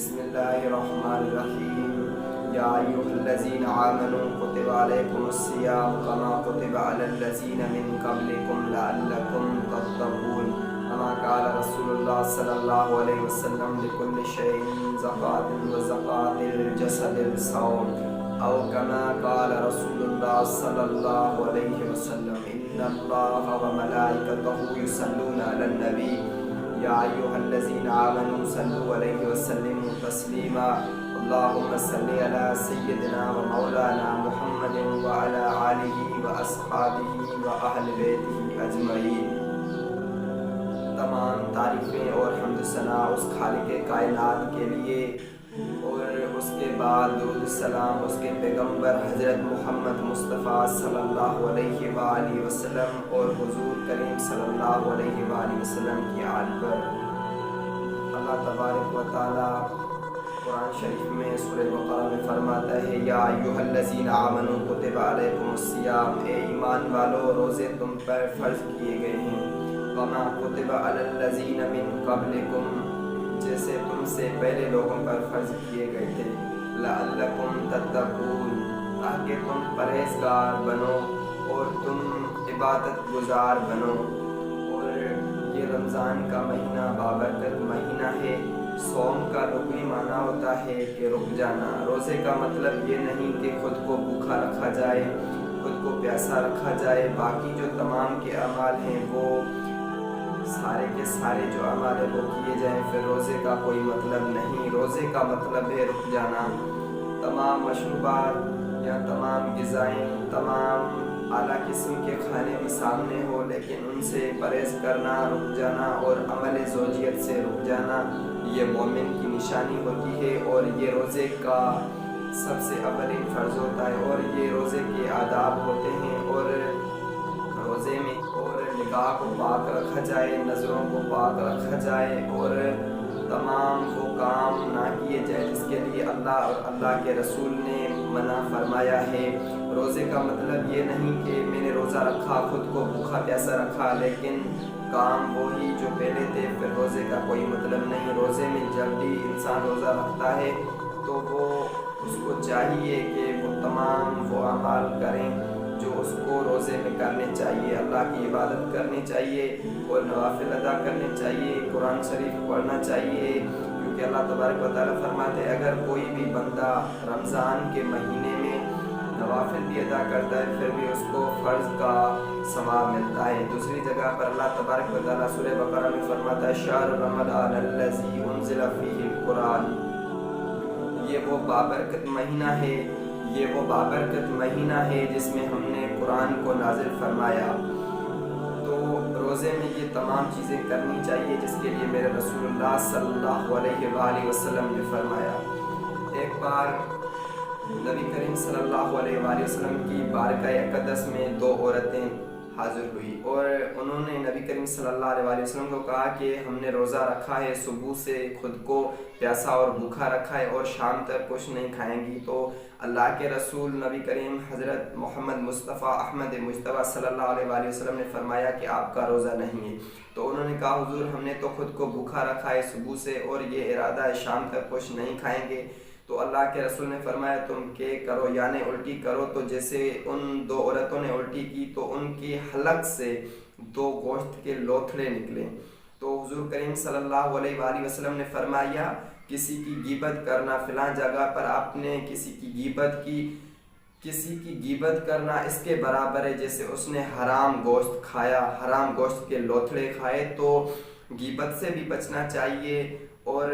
بسم الله الرحمن الرحيم. يا أيها الذين آمنوا كتب عليكم الصيام كما كتب على الذين من قبلكم لعلكم تتقون. كما قال رسول الله صلى الله عليه وسلم لكل شيء زكاة وزكاة الجسد الصوم. أو كما قال رسول الله صلى الله عليه وسلم إن الله وملائكته يصلون على النبي يا أيها الذين آمنوا صلوا عليه وسلموا تسليما. اللهم صل على سيدنا ومولانا محمد وعلى آله وأصحابه وأهل بيته أجمعين. تمام تعریفیں اور حمد و ثنا اس خالق کائنات کے لیے، اور اس کے بعد درود السلام اس کے پیغمبر حضرت محمد مصطفیٰ صلی اللہ علیہ وآلہ وسلم اور حضور کریم صلی اللہ علیہ وآلہ وسلم کی آل پر۔ اللہ تبارک و تعالی قرآن شریف میں سورہ بقرہ میں فرماتا ہے یا ایھا الذین آمنوا کتب علیکم الصیام، اے ایمان والو روزے تم پر فرض کیے گئے ہیں، کما کتب علی الذین من قبلکم، جیسے تم سے پہلے لوگوں پر فرض کیے گئے تھے، لعلکم تتقون، تاکہ تم پرہیزگار بنو اور تم عبادت گزار بنو۔ اور یہ رمضان کا مہینہ بابرکت مہینہ ہے۔ صوم کا لغوی معنی ہوتا ہے کہ رک جانا۔ روزے کا مطلب یہ نہیں کہ خود کو بھوکا رکھا جائے، خود کو پیاسا رکھا جائے، باقی جو تمام کے اعمال ہیں وہ سارے کے سارے جو اعمال ہیں وہ کیے جائیں، پھر روزے کا کوئی مطلب نہیں۔ روزے کا مطلب ہے رک جانا۔ تمام مشروبات یا تمام غذائیں، تمام اعلیٰ قسم کے کھانے بھی سامنے ہو لیکن ان سے پرہیز کرنا، رک جانا، اور عمل زوجیت سے رک جانا، یہ مومن کی نشانی ہوتی ہے، اور یہ روزے کا سب سے اولین فرض ہوتا ہے، اور یہ روزے کے آداب ہوتے ہیں۔ اور روزے میں اور نگاہ کو پاک رکھا جائے، نظروں کو پاک رکھا جائے، اور تمام وہ کام نہ کیے جائے جس کے لیے اللہ اور اللہ کے رسول نے منع فرمایا ہے۔ روزے کا مطلب یہ نہیں کہ میں نے روزہ رکھا، خود کو بھوکا پیاسا رکھا لیکن کام وہی جو پہلے تھے، پھر روزے کا کوئی مطلب نہیں۔ روزے میں جب بھی انسان روزہ رکھتا ہے تو وہ اس کو چاہیے کہ وہ تمام وہ اعمال کریں جو اس کو روزے میں کرنے چاہیے، اللہ کی عبادت کرنی چاہیے اور نوافل ادا کرنے چاہیے، قرآن شریف پڑھنا چاہیے، کیونکہ اللہ تبارک و تعالیٰ فرماتے ہیں اگر کوئی بھی بندہ رمضان کے مہینے میں نوافل بھی ادا کرتا ہے پھر بھی اس کو فرض کا ثواب ملتا ہے۔ دوسری جگہ پر اللہ تبارک و تعالیٰ سورہ بقرہ میں فرماتا ہے شہر رمضان الذی انزل فیہ القرآن، یہ وہ بابرکت مہینہ ہے، یہ وہ بابرکت مہینہ ہے جس میں ہم نے قرآن کو نازل فرمایا۔ تو روزے میں یہ تمام چیزیں کرنی چاہیے جس کے لیے میرے رسول اللہ صلی اللہ علیہ وآلہ وسلم نے فرمایا۔ ایک بار نبی کریم صلی اللہ علیہ وآلہ وسلم کی بارگاہ اقدس میں دو عورتیں حاضر ہوئی اور انہوں نے نبی کریم صلی اللہ علیہ وآلہ وسلم کو کہا کہ ہم نے روزہ رکھا ہے، صبح سے خود کو پیاسا اور بھوکا رکھا ہے اور شام تک کچھ نہیں کھائیں گی۔ تو اللہ کے رسول نبی کریم حضرت محمد مصطفیٰ احمد مجتبیٰ صلی اللہ علیہ وآلہ وسلم نے فرمایا کہ آپ کا روزہ نہیں ہے۔ تو انہوں نے کہا حضور ہم نے تو خود کو بھوکا رکھا ہے صبح سے اور یہ ارادہ ہے شام تک کچھ نہیں کھائیں گے۔ تو اللہ کے رسول نے فرمایا تم کیا کرو، یعنی الٹی کرو۔ تو جیسے ان دو عورتوں نے الٹی کی تو ان کی حلق سے دو گوشت کے لوتھڑے نکلے۔ تو حضور کریم صلی اللہ علیہ وآلہ وسلم نے فرمایا کسی کی غیبت کرنا، فلاں جگہ پر آپ نے کسی کی غیبت کرنا اس کے برابر ہے جیسے اس نے حرام گوشت کھایا، حرام گوشت کے لوتھڑے کھائے۔ تو غیبت سے بھی بچنا چاہیے اور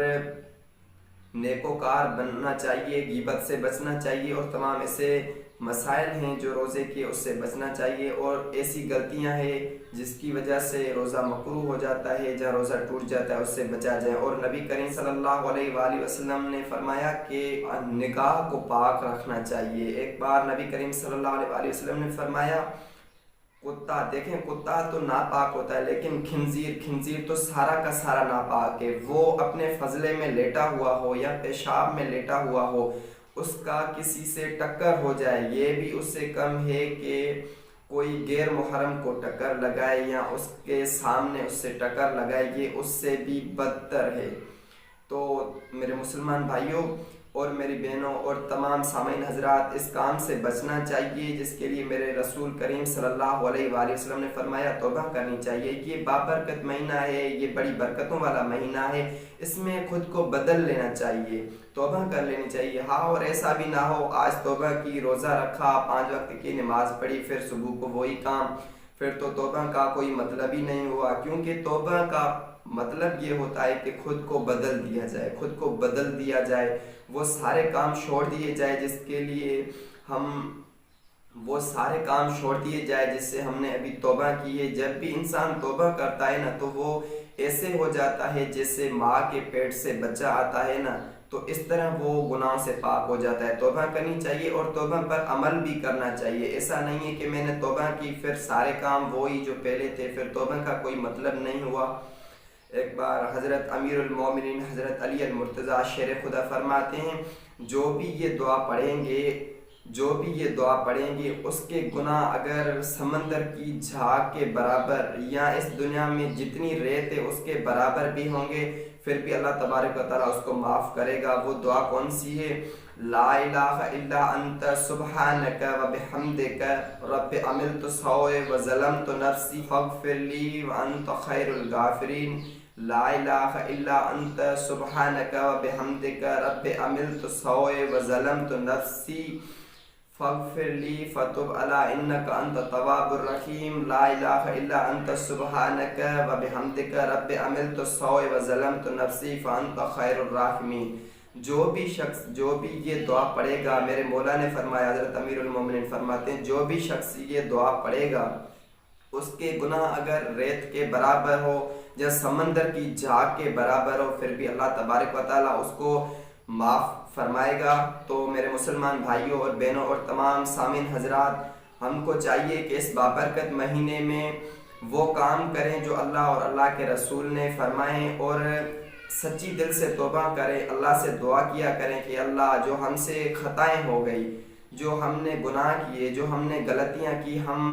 نیکوکار بننا چاہیے، غیبت سے بچنا چاہیے، اور تمام ایسے مسائل ہیں جو روزے کے اس سے بچنا چاہیے، اور ایسی غلطیاں ہیں جس کی وجہ سے روزہ مکروہ ہو جاتا ہے، جہاں روزہ ٹوٹ جاتا ہے اس سے بچا جائے۔ اور نبی کریم صلی اللہ علیہ وآلہ وسلم نے فرمایا کہ نگاہ کو پاک رکھنا چاہیے۔ ایک بار نبی کریم صلی اللہ علیہ وآلہ وسلم نے فرمایا کتا، دیکھیں کتا تو ناپاک ہوتا ہے لیکن خنزیر تو سارا کا سارا ناپاک ہے، وہ اپنے فضلے میں لیٹا ہوا ہو یا پیشاب میں لیٹا ہوا ہو، اس کا کسی سے ٹکر ہو جائے یہ بھی اس سے کم ہے کہ کوئی غیر محرم کو ٹکر لگائے یا اس کے سامنے اس سے ٹکر لگائے، یہ اس سے بھی بدتر ہے۔ تو میرے مسلمان بھائیوں اور میری بہنوں اور تمام سامعین حضرات، اس کام سے بچنا چاہیے جس کے لیے میرے رسول کریم صلی اللہ علیہ وآلہ وسلم نے فرمایا توبہ کرنی چاہیے۔ یہ بابرکت مہینہ ہے، یہ بڑی برکتوں والا مہینہ ہے، اس میں خود کو بدل لینا چاہیے، توبہ کر لینی چاہیے۔ ہاں، اور ایسا بھی نہ ہو آج توبہ کی، روزہ رکھا، 5 وقت کی نماز پڑھی، پھر صبح کو وہی کام، پھر تو توبہ کا کوئی مطلب ہی نہیں ہوا، کیونکہ توبہ کا مطلب یہ ہوتا ہے کہ خود کو بدل دیا جائے، خود کو بدل دیا جائے، وہ سارے کام چھوڑ دیے جائے جس کے لیے وہ سارے کام چھوڑ دیے جائے جس سے ہم نے ابھی توبہ کی ہے۔ جب بھی انسان توبہ کرتا ہے نا تو وہ ایسے ہو جاتا ہے جیسے ماں کے پیٹ سے بچہ آتا ہے نا، تو اس طرح وہ گناہوں سے پاک ہو جاتا ہے۔ توبہ کرنی چاہیے اور توبہ پر عمل بھی کرنا چاہیے۔ ایسا نہیں ہے کہ میں نے توبہ کی پھر سارے کام وہی جو پہلے تھے، پھر توبہ کا کوئی مطلب نہیں ہوا۔ ایک بار حضرت امیر المومنین حضرت علی المرتضیٰ شیر خدا فرماتے ہیں، جو بھی یہ دعا پڑھیں گے اس کے گناہ اگر سمندر کی جھاگ کے برابر یا اس دنیا میں جتنی ریت ہے اس کے برابر بھی ہوں گے، پھر بھی اللہ تبارک و تعالیٰ اس کو معاف کرے گا۔ وہ دعا کون سی ہے؟ لا الہ الا انت سبحانک و بحمدک رب عملت سوء و ظلمت نفسی فاغفر لی وانت خیر الغافرین۔ لا الہ الا انت سبحانک و بحمدک رب عملت سوء و ظلمت نفسی فاغفر لی فتب علی انک انت التواب الرحیم۔ لا الہ الا انت سبحانک و بحمدک رب عملت سوء و ظلمت نفسی فانت خیر الراحمین۔ جو بھی یہ دعا پڑھے گا، میرے مولا نے فرمایا، حضرت امیر المومنین فرماتے ہیں، جو بھی شخص یہ دعا پڑھے گا اس کے گناہ اگر ریت کے برابر ہو یا سمندر کی جھاگ کے برابر ہو، پھر بھی اللہ تبارک و تعالیٰ اس کو معاف فرمائے گا۔ تو میرے مسلمان بھائیوں اور بہنوں اور تمام سامعین حضرات، ہم کو چاہیے کہ اس بابرکت مہینے میں وہ کام کریں جو اللہ اور اللہ کے رسول نے فرمائے، اور سچی دل سے توبہ کریں، اللہ سے دعا کیا کریں کہ اللہ جو ہم سے خطائیں ہو گئی، جو ہم نے گناہ کیے، جو ہم نے غلطیاں کی، ہم